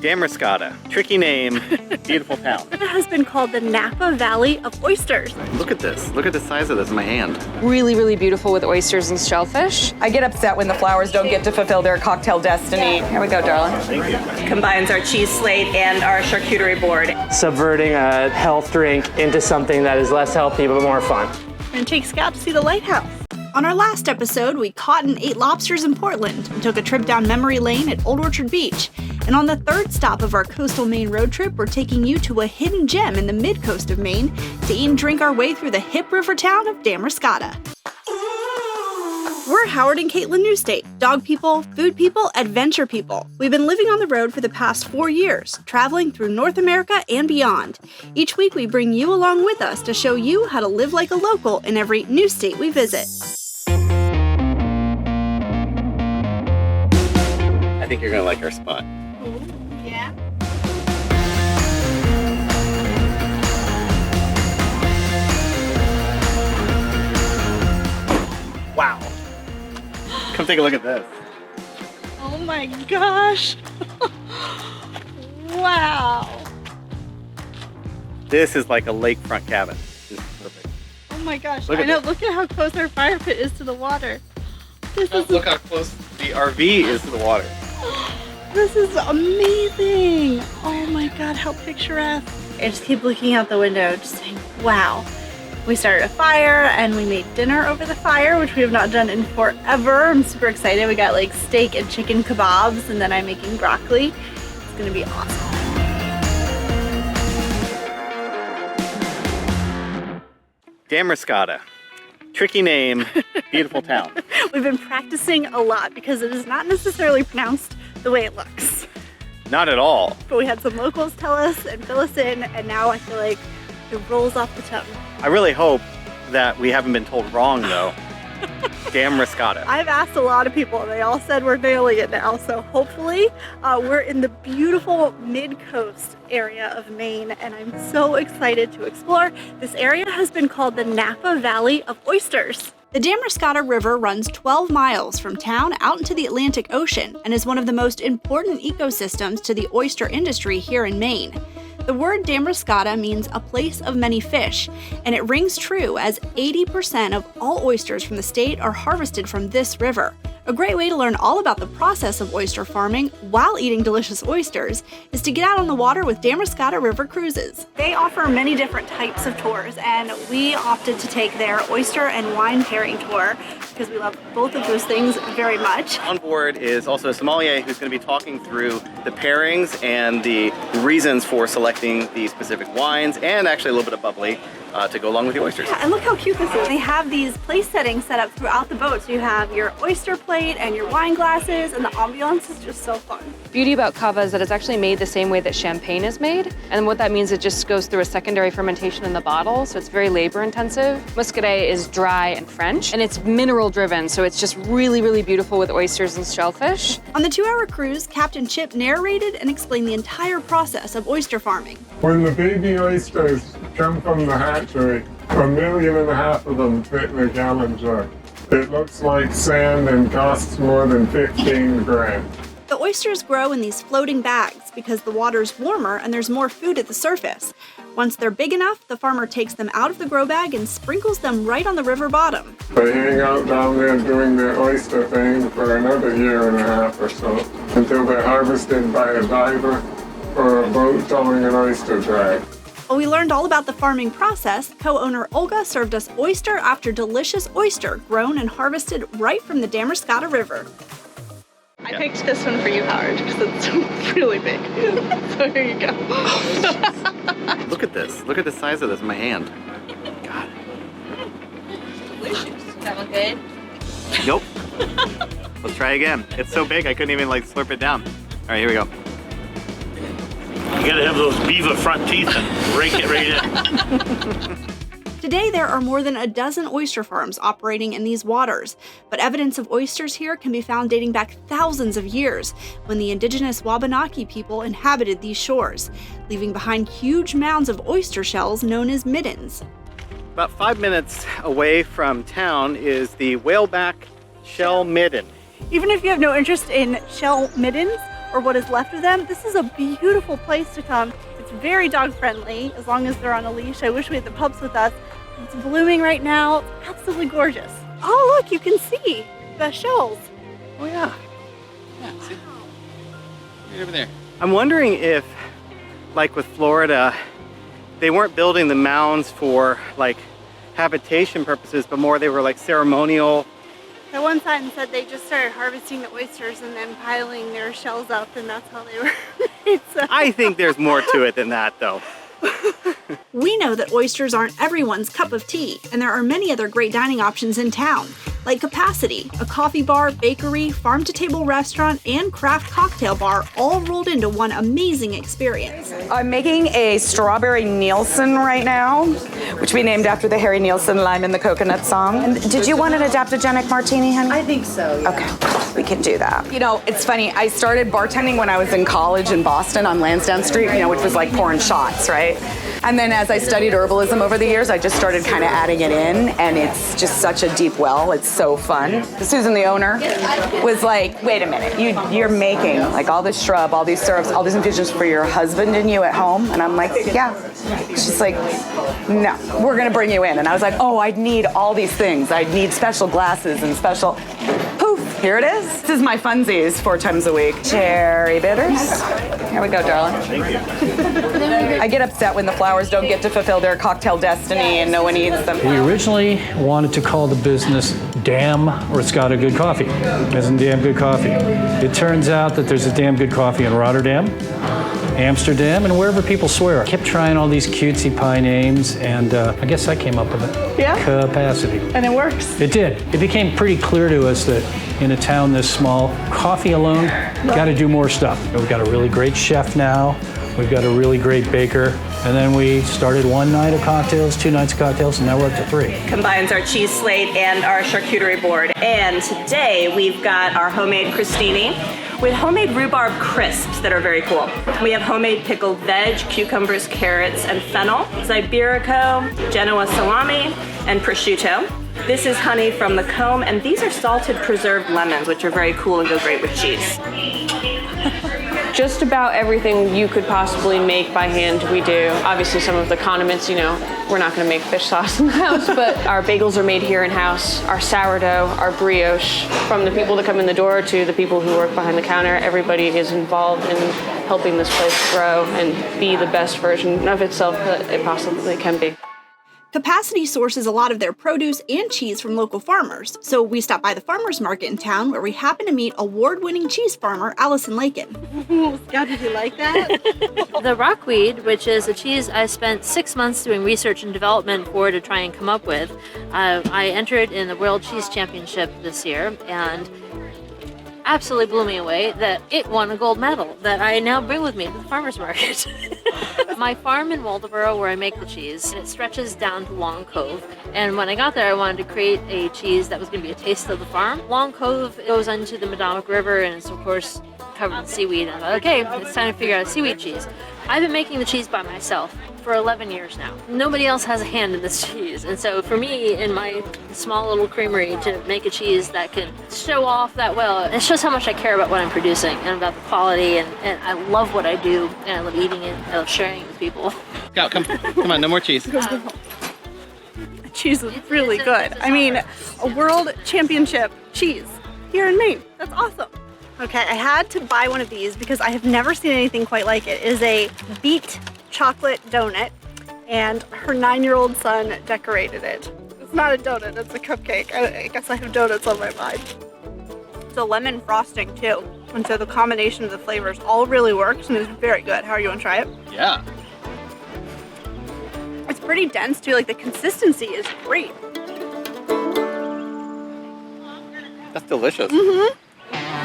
Damariscotta, tricky name, beautiful town. It has been called the Napa Valley of Oysters. Look at this. Look at the size of this in my hand. Really, really beautiful with oysters and shellfish. I get upset when the flowers don't get to fulfill their cocktail destiny. Here we go, darling. Thank you. Combines our cheese slate and our charcuterie board. Subverting a health drink into something that is less healthy but more fun. And take Scout to see the Lighthouse. On our last episode, we caught and ate lobsters in Portland and took a trip down memory lane at Old Orchard Beach. And on the third stop of our coastal Maine road trip, we're taking you to a hidden gem in the mid-coast of Maine to eat and drink our way through the hip river town of Damariscotta. We're Howard and Caitlin Newstate, dog people, food people, adventure people. We've been living on the road for the past 4 years, traveling through North America and beyond. Each week we bring you along with us to show you how to live like a local in every new state we visit. I think you're gonna like our spot. Yeah. Wow. Come take a look at this. Oh my gosh. Wow. This is like a lakefront cabin. This is perfect. Oh my gosh. Look at I know, this. look at how close our fire pit is to the water. Look how close the RV is to the water. This is amazing. Oh my God, how picturesque. I just keep looking out the window, just saying, wow. We started a fire and we made dinner over the fire, which we have not done in forever. I'm super excited. We got like steak and chicken kebabs, and then I'm making broccoli. It's gonna be awesome. Damariscotta, tricky name, beautiful town. We've been practicing a lot because it is not necessarily pronounced the way it looks. Not at all. But we had some locals tell us and fill us in, and now I feel like it rolls off the tongue. I really hope that we haven't been told wrong though. Damariscotta. I've asked a lot of people and they all said we're nailing it now. So hopefully we're in the beautiful mid-coast area of Maine, and I'm so excited to explore. This area has been called the Napa Valley of Oysters. The Damariscotta River runs 12 miles from town out into the Atlantic Ocean and is one of the most important ecosystems to the oyster industry here in Maine. The word Damariscotta means a place of many fish, and it rings true as 80% of all oysters from the state are harvested from this river. A great way to learn all about the process of oyster farming while eating delicious oysters is to get out on the water with Damariscotta River Cruises. They offer many different types of tours, and we opted to take their oyster and wine pairing tour because we love both of those things very much. On board is also a sommelier who's going to be talking through the pairings and the reasons for selecting the specific wines, and actually a little bit of bubbly to go along with the oysters. Yeah, and look how cute this is. They have these place settings set up throughout the boat. So you have your oyster plate and your wine glasses, and the ambiance is just so fun. Beauty about cava is that it's actually made the same way that champagne is made. And what that means, it just goes through a secondary fermentation in the bottle, so it's very labor intensive. Muscadet is dry and French, and it's mineral driven, so it's just really, really beautiful with oysters and shellfish. On the 2-hour cruise, Captain Chip narrated and explained the entire process of oyster farming. When the baby oysters come from the hatchery, 1.5 million of them fit in a gallon jug. It looks like sand and costs more than 15 grand. The oysters grow in these floating bags because the water's warmer and there's more food at the surface. Once they're big enough, the farmer takes them out of the grow bag and sprinkles them right on the river bottom. They hang out down there doing their oyster thing for another 1.5 years or so, until they're harvested by a diver or a boat towing an oyster drag. While we learned all about the farming process, co-owner Olga served us oyster after delicious oyster grown and harvested right from the Damariscotta River. I picked this one for you, Howard, because it's really big. So here you go. Look at this. Look at the size of this in my hand. God. Delicious. Does that look good? Nope. Let's try again. It's so big I couldn't even like slurp it down. All right, here we go. You gotta have those beaver front teeth and rake it right in. Today, there are more than a dozen oyster farms operating in these waters, but evidence of oysters here can be found dating back thousands of years, when the indigenous Wabanaki people inhabited these shores, leaving behind huge mounds of oyster shells known as middens. About 5 minutes away from town is the Whaleback shell midden. Even if you have no interest in shell middens, or what is left of them, this is a beautiful place to come. It's very dog friendly, as long as they're on a leash. I wish we had the pups with us. It's blooming right now. It's absolutely gorgeous. Oh, look, you can see the shells. Oh yeah. Yeah, see? Right over there. I'm wondering if, like with Florida, they weren't building the mounds for like habitation purposes, but more they were like ceremonial. That one sign said they just started harvesting the oysters and then piling their shells up, and that's how they were made. So. I think there's more to it than that, though. We know that oysters aren't everyone's cup of tea, and there are many other great dining options in town, like Cupacity, a coffee bar, bakery, farm-to-table restaurant, and craft cocktail bar, all rolled into one amazing experience. I'm making a strawberry Nielsen right now, which we named after the Harry Nilsson Lime in the Coconut song. And did you want an adaptogenic martini, honey? I think so, yeah. Okay, we can do that. You know, it's funny, I started bartending when I was in college in Boston on Lansdowne Street, you know, which was like pouring shots, right? And then as I studied herbalism over the years, I just started kind of adding it in, and it's just such a deep well. It's so fun. Susan, the owner, was like, wait a minute, you're making like all this shrub, all these syrups, all these infusions for your husband and you at home? And I'm like, yeah. She's like, no, we're gonna bring you in. And I was like, oh, I'd need all these things. I'd need special glasses and special, poof, here it is. This is my funsies 4 times a week. Cherry bitters. Here we go, darling. Thank you. I get upset when the flowers don't get to fulfill their cocktail destiny and no one eats them. We originally wanted to call the business Damn, or it's got a good coffee. Isn't damn good coffee. It turns out that there's a damn good coffee in Rotterdam, Amsterdam, and wherever people swear. I kept trying all these cutesy pie names, and I guess I came up with it. Yeah? Cupacity. And it works. It did. It became pretty clear to us that in a town this small, coffee alone, got to do more stuff. We've got a really great chef now. We've got a really great baker. And then we started 1 night of cocktails, 2 nights of cocktails, and now we're up to 3. Combines our cheese slate and our charcuterie board. And today we've got our homemade crostini with homemade rhubarb crisps that are very cool. We have homemade pickled veg, cucumbers, carrots, and fennel, Iberico, Genoa salami, and prosciutto. This is honey from the comb, and these are salted preserved lemons, which are very cool and go great with cheese. Just about everything you could possibly make by hand, we do. Obviously, some of the condiments, you know, we're not gonna make fish sauce in the house, but our bagels are made here in-house, our sourdough, our brioche, from the people that come in the door to the people who work behind the counter, everybody is involved in helping this place grow and be the best version of itself that it possibly can be. Cupacity sources a lot of their produce and cheese from local farmers, so we stopped by the farmers market in town where we happened to meet award-winning cheese farmer Allison Lakin. Scott, did you like that? The rockweed, which is a cheese I spent 6 months doing research and development for to try and come up with, I entered in the World Cheese Championship this year, and absolutely blew me away that it won a gold medal that I now bring with me to the farmer's market. My farm in Waldoboro, where I make the cheese, and it stretches down to Long Cove. And when I got there, I wanted to create a cheese that was going to be a taste of the farm. Long Cove goes into the Madomic River and it's, of course, covered in seaweed. And I thought, okay, it's time to figure out a seaweed cheese. I've been making the cheese by myself for 11 years now. Nobody else has a hand in this cheese. And so for me, in my small little creamery, to make a cheese that can show off that well, it shows how much I care about what I'm producing and about the quality, and I love what I do, and I love eating it, I love sharing it with people. Go, come on, no more cheese. Cheese is really good. I mean, a world championship cheese here in Maine. That's awesome. Okay, I had to buy one of these because I have never seen anything quite like it. It is a beet chocolate donut, and her 9-year-old son decorated it. It's not a donut, it's a cupcake. I guess I have donuts on my mind. It's a lemon frosting too, and so the combination of the flavors all really works and is very good. How are you, want to try it? Yeah. It's pretty dense too, like the consistency is great. That's delicious. Mm-hmm.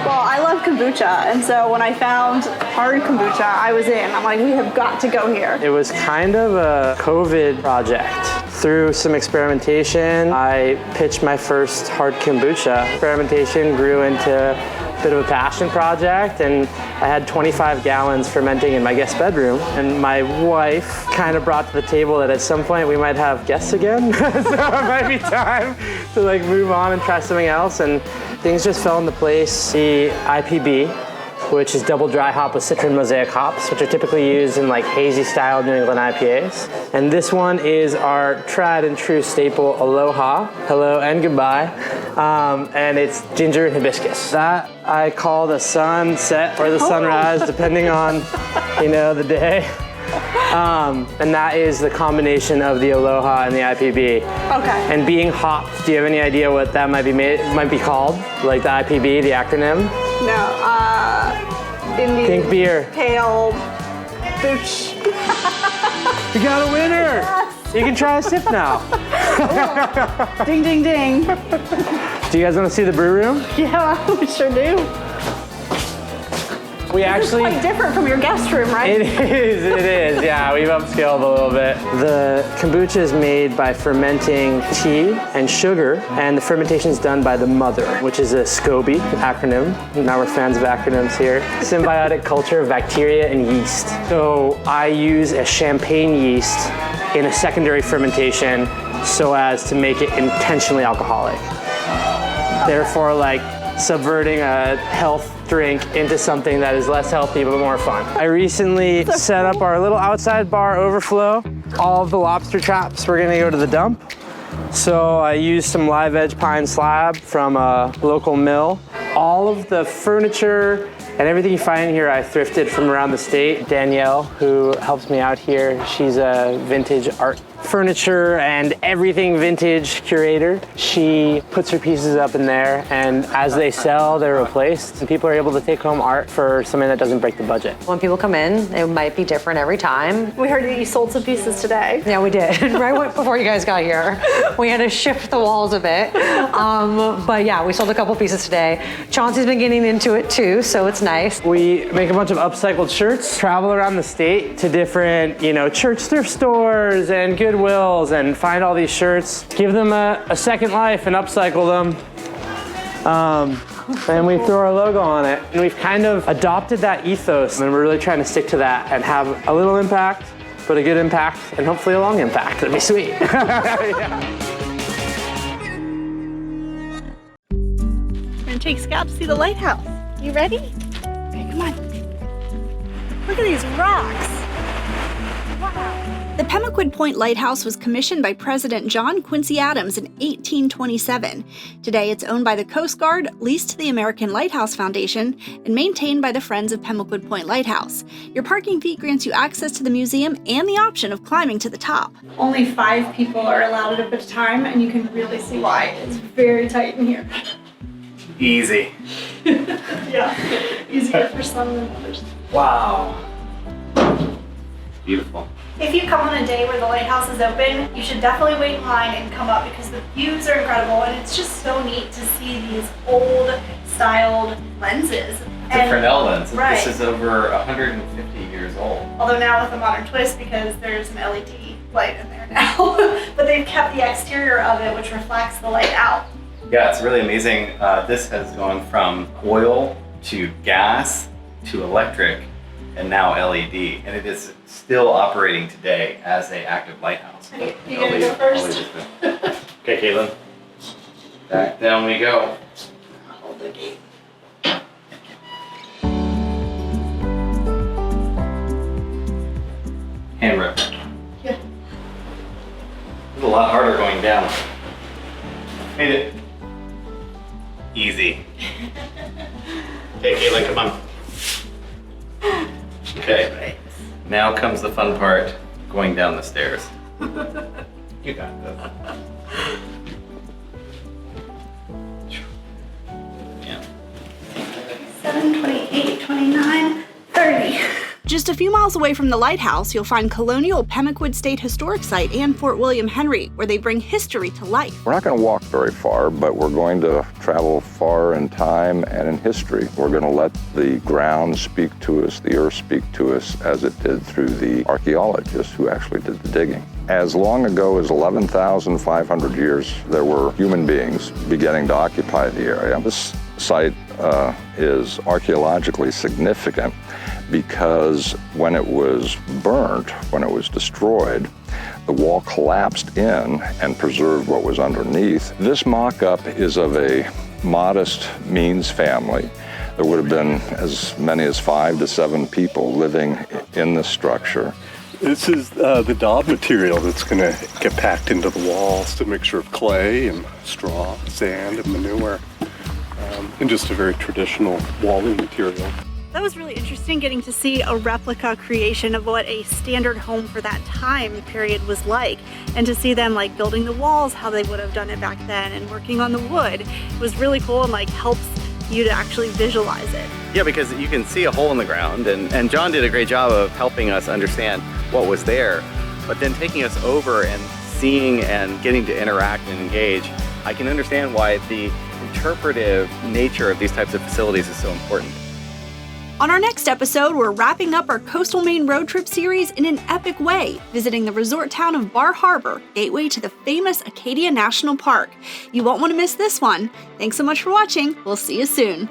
Well, I love kombucha, and so when I found Hard Kombucha, I was in. I'm like, we have got to go here. It was kind of a COVID project. Through some experimentation, I pitched my first Hard Kombucha. Experimentation grew into a bit of a passion project, and I had 25 gallons fermenting in my guest bedroom. And my wife kind of brought to the table that at some point we might have guests again. So it might be time to like move on and try something else. And things just fell into place. The IPB which is double dry hop with citron mosaic hops, which are typically used in like hazy style New England IPAs. And this one is our tried and true staple, Aloha, hello and goodbye. And it's ginger and hibiscus. That I call the sunset or the sunrise, depending on, you know, the day. And that is the combination of the Aloha and the IPB. Okay. And being hopped, do you have any idea what that might be called? Like the IPB, the acronym? No, Indian. Pink beer. Pale. Booch. You got a winner! Yes. You can try a sip now. Ding, ding, ding. Do you guys want to see the brew room? Yeah, we sure do. We This actually, is quite different from your guest room, right? it is, yeah, we've upscaled a little bit. The kombucha is made by fermenting tea and sugar, and the fermentation is done by the mother, which is a SCOBY acronym. Now we're fans of acronyms here. Symbiotic culture of bacteria and yeast. So I use a champagne yeast in a secondary fermentation so as to make it intentionally alcoholic. Therefore, like, subverting a health drink into something that is less healthy but more fun. I recently set up our little outside bar overflow. All of the lobster traps were gonna go to the dump. So I used some live edge pine slab from a local mill. All of the furniture and everything you find here I thrifted from around the state. Danielle, who helps me out here, she's a vintage art furniture and everything vintage curator. She puts her pieces up in there, and as they sell, they're replaced. And people are able to take home art for something that doesn't break the budget. When people come in, it might be different every time. We heard that you sold some pieces today. Yeah, we did. Right before you guys got here. We had to shift the walls a bit. But yeah, we sold a couple pieces today. Chauncey's been getting into it too, so it's nice. We make a bunch of upcycled shirts, travel around the state to different, church thrift stores and Goodwills, and find all these shirts, give them a second life and upcycle them. And we throw our logo on it. And we've kind of adopted that ethos, and we're really trying to stick to that and have a little impact, but a good impact, and hopefully a long impact. That'd be sweet. Yeah. We're gonna take Scott to see the lighthouse. You ready? Okay, come on. Look at these rocks. Wow. The Pemaquid Point Lighthouse was commissioned by President John Quincy Adams in 1827. Today it's owned by the Coast Guard, leased to the American Lighthouse Foundation, and maintained by the Friends of Pemaquid Point Lighthouse. Your parking fee grants you access to the museum and the option of climbing to the top. Only 5 people are allowed at a time, and you can really see why. It's very tight in here. Easy. Yeah, easier for some than others. Wow. Beautiful. If you come on a day where the lighthouse is open, you should definitely wait in line and come up because the views are incredible, and it's just so neat to see these old styled lenses. It's a Fresnel lens. Right. This is over 150 years old. Although now with a modern twist because there's an LED light in there now. But they've kept the exterior of it, which reflects the light out. Yeah, it's really amazing. This has gone from oil to gas to electric and now LED, and it is still operating today as an active lighthouse. You gonna go first? Okay, Caitlin. Back down we go. Hold the gate. Hand rip. Yeah. It's a lot harder going down. Made it. Easy. Okay, Caitlin, come on. Okay. Now comes the fun part, going down the stairs. You got this. Yeah. 7, 28, 29, 30. Just a few miles away from the lighthouse, you'll find Colonial Pemaquid State Historic Site and Fort William Henry, where they bring history to life. We're not going to walk very far, but we're going to travel far in time and in history. We're going to let the ground speak to us, the earth speak to us, as it did through the archaeologists who actually did the digging. As long ago as 11,500 years, there were human beings beginning to occupy the area. This site is archaeologically significant because when it was burnt, when it was destroyed, the wall collapsed in and preserved what was underneath. This mock-up is of a modest means family There would have been as many as 5 to 7 people living in this structure. This is the daub material that's going to get packed into the walls, to mixture of clay and straw, sand, and manure, and just a very traditional walling material. That was really interesting, getting to see a replica creation of what a standard home for that time period was like, and to see them like building the walls how they would have done it back then and working on the wood. It was really cool and like helps you to actually visualize it. Yeah, because you can see a hole in the ground, and John did a great job of helping us understand what was there, but then taking us over and seeing and getting to interact and engage. I can understand why the interpretive nature of these types of facilities is so important. On our next episode, we're wrapping up our Coastal Maine road trip series in an epic way, visiting the resort town of Bar Harbor, gateway to the famous Acadia National Park. You won't want to miss this one. Thanks so much for watching. We'll see you soon.